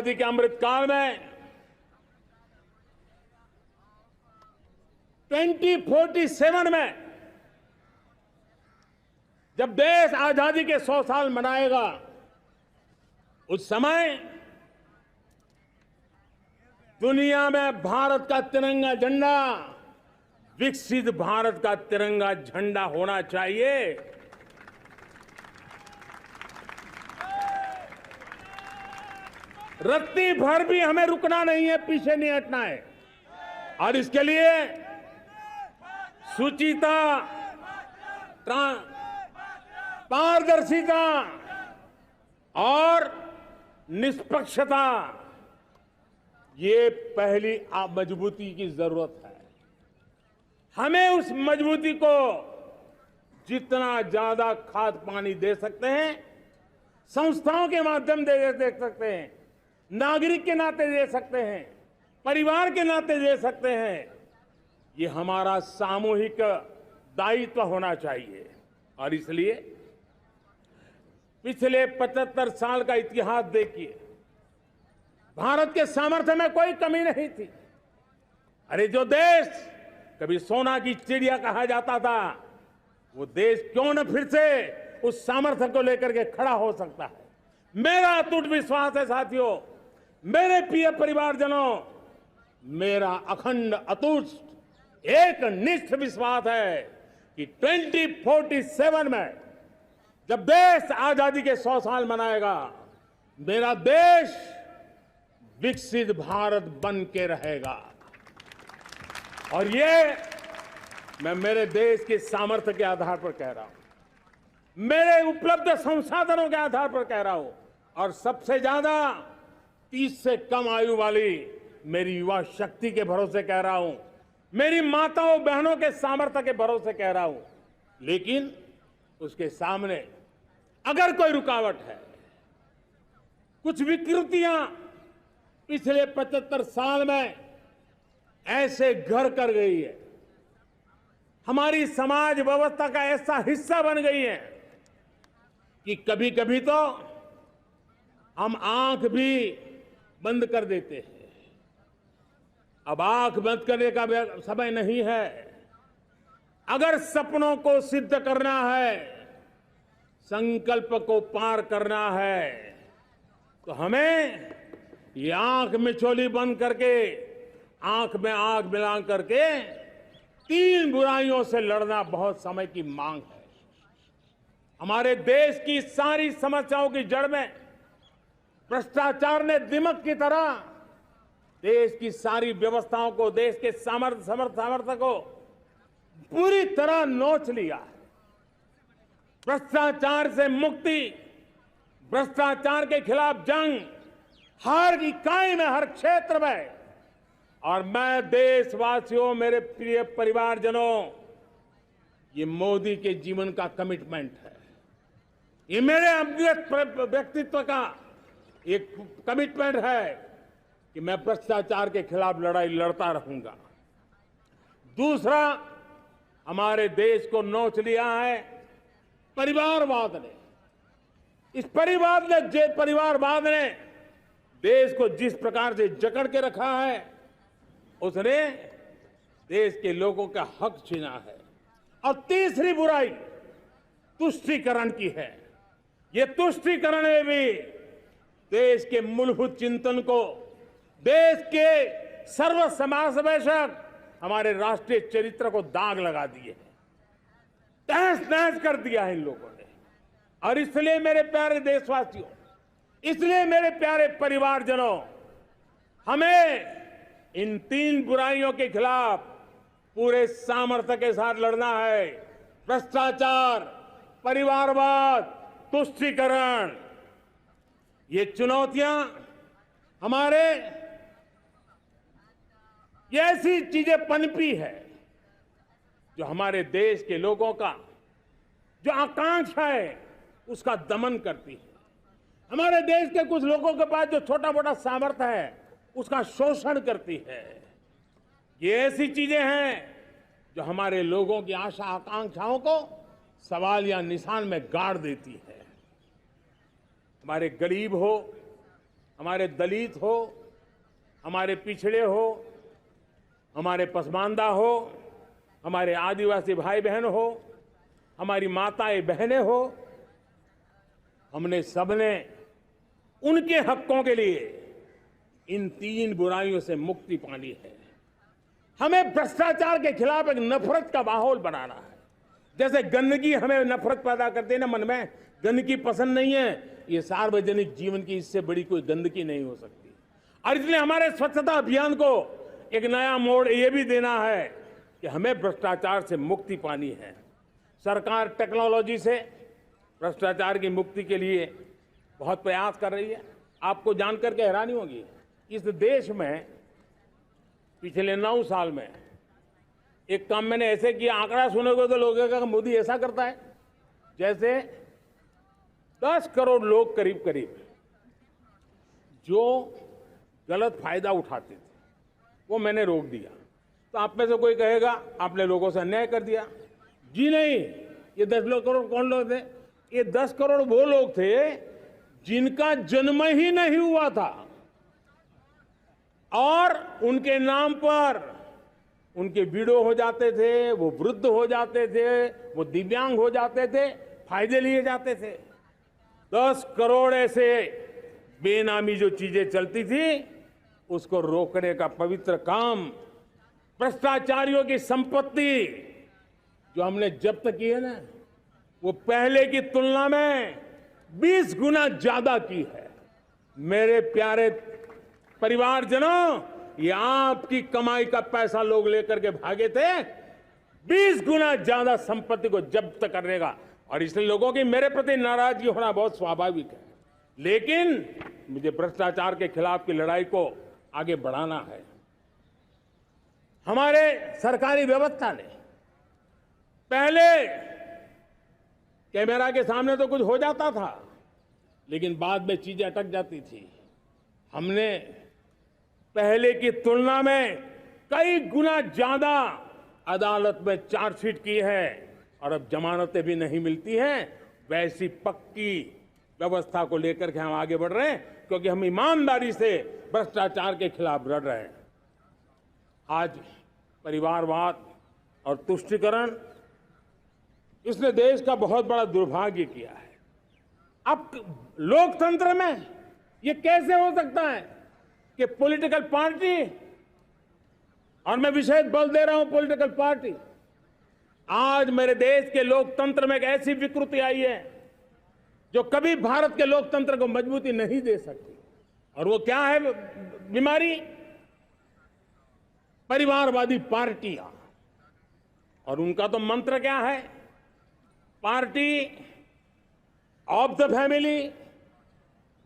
आजादी के अमृत काल में 2047 में जब देश आजादी के 100 साल मनाएगा, उस समय दुनिया में भारत का तिरंगा झंडा विकसित भारत का तिरंगा झंडा होना चाहिए। रत्ती भर भी हमें रुकना नहीं है, पीछे नहीं हटना है। और इसके लिए शुचिता, पारदर्शिता और निष्पक्षता, ये पहली मजबूती की जरूरत है। हमें उस मजबूती को जितना ज्यादा खाद पानी दे सकते हैं, संस्थाओं के माध्यम से दे सकते हैं, नागरिक के नाते दे सकते हैं, परिवार के नाते दे सकते हैं, ये हमारा सामूहिक दायित्व होना चाहिए। और इसलिए पिछले 75 साल का इतिहास देखिए, भारत के सामर्थ्य में कोई कमी नहीं थी। अरे जो देश कभी सोना की चिड़िया कहा जाता था, वो देश क्यों न फिर से उस सामर्थ्य को लेकर के खड़ा हो सकता है। मेरा अटूट विश्वास है साथियों, मेरे प्रिय परिवारजनों, मेरा अखंड अटूट एक निष्ठ विश्वास है कि 2047 में जब देश आजादी के 100 साल मनाएगा, मेरा देश विकसित भारत बन के रहेगा। और ये मैं मेरे देश के सामर्थ्य के आधार पर कह रहा हूं, मेरे उपलब्ध संसाधनों के आधार पर कह रहा हूं, और सबसे ज्यादा 30 से कम आयु वाली मेरी युवा शक्ति के भरोसे कह रहा हूं, मेरी माताओं बहनों के सामर्थ्य के भरोसे कह रहा हूं। लेकिन उसके सामने अगर कोई रुकावट है, कुछ विकृतियां पिछले 75 साल में ऐसे घर कर गई है, हमारी समाज व्यवस्था का ऐसा हिस्सा बन गई है कि कभी कभी तो हम आंख भी बंद कर देते हैं। अब आंख बंद करने का समय नहीं है। अगर सपनों को सिद्ध करना है, संकल्प को पार करना है, तो हमें ये आंख मिचौली बंद करके, आंख में आंख मिला करके 3 बुराइयों से लड़ना बहुत समय की मांग है। हमारे देश की सारी समस्याओं की जड़ में भ्रष्टाचार ने दिमक की तरह देश की सारी व्यवस्थाओं को, देश के सामर्थ्य को पूरी तरह नोच लिया है। भ्रष्टाचार से मुक्ति, भ्रष्टाचार के खिलाफ जंग हर इकाई में, हर क्षेत्र में। और मैं देशवासियों, मेरे प्रिय परिवारजनों, ये मोदी के जीवन का कमिटमेंट है। ये मेरे व्यक्तित्व का एक कमिटमेंट है कि मैं भ्रष्टाचार के खिलाफ लड़ाई लड़ता रहूंगा। दूसरा, हमारे देश को नोच लिया है परिवारवाद ने। इस परिवारवाद ने देश को जिस प्रकार से जकड़ के रखा है, उसने देश के लोगों का हक छीना है। और तीसरी बुराई तुष्टीकरण की है। ये तुष्टीकरण में भी देश के मूलभूत चिंतन को, देश के सर्व समावेशक हमारे राष्ट्रीय चरित्र को दाग लगा दिए हैं, तहस नहस कर दिया है इन लोगों ने। और इसलिए मेरे प्यारे देशवासियों, इसलिए मेरे प्यारे परिवारजनों, हमें इन 3 बुराइयों के खिलाफ पूरे सामर्थ्य के साथ लड़ना है। भ्रष्टाचार, परिवारवाद, तुष्टीकरण, ये चुनौतियां हमारे, ये ऐसी चीजें पनपी है जो हमारे देश के लोगों का जो आकांक्षा है उसका दमन करती है। हमारे देश के कुछ लोगों के पास जो छोटा मोटा सामर्थ्य है उसका शोषण करती है। ये ऐसी चीजें हैं जो हमारे लोगों की आशा आकांक्षाओं को सवाल या निशान में गाड़ देती है। हमारे गरीब हो, हमारे दलित हो, हमारे पिछड़े हो, हमारे पसमानदा हो, हमारे आदिवासी भाई बहन हो, हमारी माताएं बहनें हो, हमने सबने उनके हकों के लिए इन 3 बुराइयों से मुक्ति पानी है। हमें भ्रष्टाचार के खिलाफ एक नफरत का माहौल बनाना है। जैसे गंदगी हमें नफरत पैदा करती है ना मन में, गंदगी पसंद नहीं है, ये सार्वजनिक जीवन की इससे बड़ी कोई गंदगी नहीं हो सकती। और इसलिए हमारे स्वच्छता अभियान को एक नया मोड़ ये भी देना है कि हमें भ्रष्टाचार से मुक्ति पानी है। सरकार टेक्नोलॉजी से भ्रष्टाचार की मुक्ति के लिए बहुत प्रयास कर रही है। आपको जानकर के हैरानी होगी, इस देश में पिछले 9 साल में एक काम मैंने ऐसे किया, आंकड़ा सुनोगे तो लोग कहेंगे मोदी ऐसा करता है, जैसे 10 करोड़ लोग करीब करीब जो गलत फायदा उठाते थे वो मैंने रोक दिया। तो आप में से कोई कहेगा आपने लोगों से अन्याय कर दिया। जी नहीं, ये 10 करोड़ कौन लोग थे? ये 10 करोड़ वो लोग थे जिनका जन्म ही नहीं हुआ था और उनके नाम पर उनके विडो हो जाते थे, वो वृद्ध हो जाते थे, वो दिव्यांग हो जाते थे, फायदे लिए जाते थे। 10 करोड़ ऐसे बेनामी जो चीजें चलती थी उसको रोकने का पवित्र काम, भ्रष्टाचारियों की संपत्ति जो हमने जब्त की है ना, वो पहले की तुलना में 20 गुना ज्यादा की है। मेरे प्यारे परिवारजनों, ये आपकी कमाई का पैसा लोग लेकर के भागे थे, 20 गुना ज्यादा संपत्ति को जब्त करने का। और इसलिए लोगों की मेरे प्रति नाराजगी होना बहुत स्वाभाविक है, लेकिन मुझे भ्रष्टाचार के खिलाफ की लड़ाई को आगे बढ़ाना है। हमारे सरकारी व्यवस्था ने पहले कैमरा के सामने तो कुछ हो जाता था, लेकिन बाद में चीजें अटक जाती थी। हमने पहले की तुलना में कई गुना ज्यादा अदालत में चार्जशीट की है और अब जमानतें भी नहीं मिलती हैं। वैसी पक्की व्यवस्था को लेकर के हम आगे बढ़ रहे हैं, क्योंकि हम ईमानदारी से भ्रष्टाचार के खिलाफ लड़ रहे हैं। आज परिवारवाद और तुष्टीकरण, इसने देश का बहुत बड़ा दुर्भाग्य किया है। अब लोकतंत्र में ये कैसे हो सकता है कि पॉलिटिकल पार्टी, और मैं विशेष बल दे रहा हूं पॉलिटिकल पार्टी, आज मेरे देश के लोकतंत्र में एक ऐसी विकृति आई है जो कभी भारत के लोकतंत्र को मजबूती नहीं दे सकती। और वो क्या है बीमारी? परिवारवादी पार्टियां। और उनका तो मंत्र क्या है? Party of the family,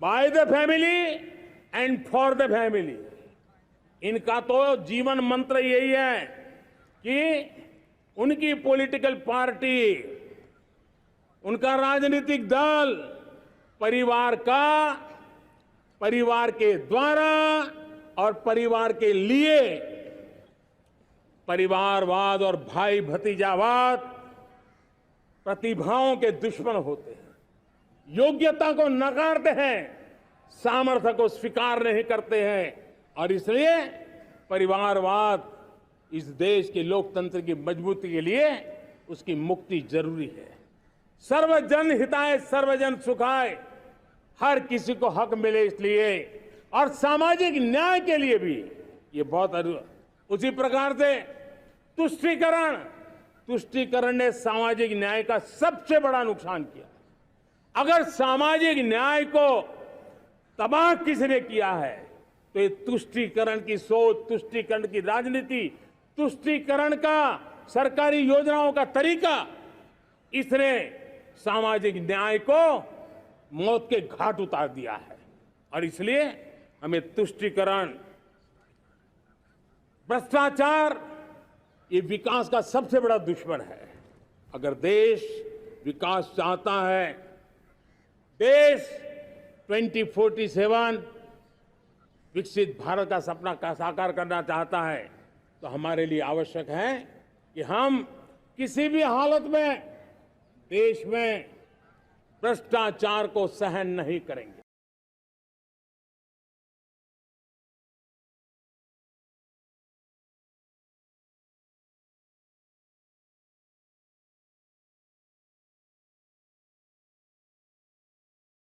by the family and for the family. इनका तो जीवन मंत्र यही है कि उनकी पॉलिटिकल पार्टी, उनका राजनीतिक दल परिवार का, परिवार के द्वारा और परिवार के लिए, परिवारवाद और भाई भतीजावाद प्रतिभाओं के दुश्मन होते हैं, योग्यता को नकारते हैं, सामर्थ्य को स्वीकार नहीं करते हैं। और इसलिए परिवारवाद इस देश के लोकतंत्र की मजबूती के लिए उसकी मुक्ति जरूरी है। सर्वजन हिताय सर्वजन सुखाय, हर किसी को हक मिले इसलिए, और सामाजिक न्याय के लिए भी ये बहुत। उसी प्रकार से तुष्टीकरण ने सामाजिक न्याय का सबसे बड़ा नुकसान किया। अगर सामाजिक न्याय को तबाह किसने किया है तो ये तुष्टीकरण की सोच, तुष्टीकरण की राजनीति, तुष्टीकरण का सरकारी योजनाओं का तरीका, इसने सामाजिक न्याय को मौत के घाट उतार दिया है। और इसलिए हमें तुष्टीकरण, भ्रष्टाचार, ये विकास का सबसे बड़ा दुश्मन है। अगर देश विकास चाहता है, देश 2047 विकसित भारत का सपना का साकार करना चाहता है, तो हमारे लिए आवश्यक है कि हम किसी भी हालत में देश में भ्रष्टाचार को सहन नहीं करेंगे।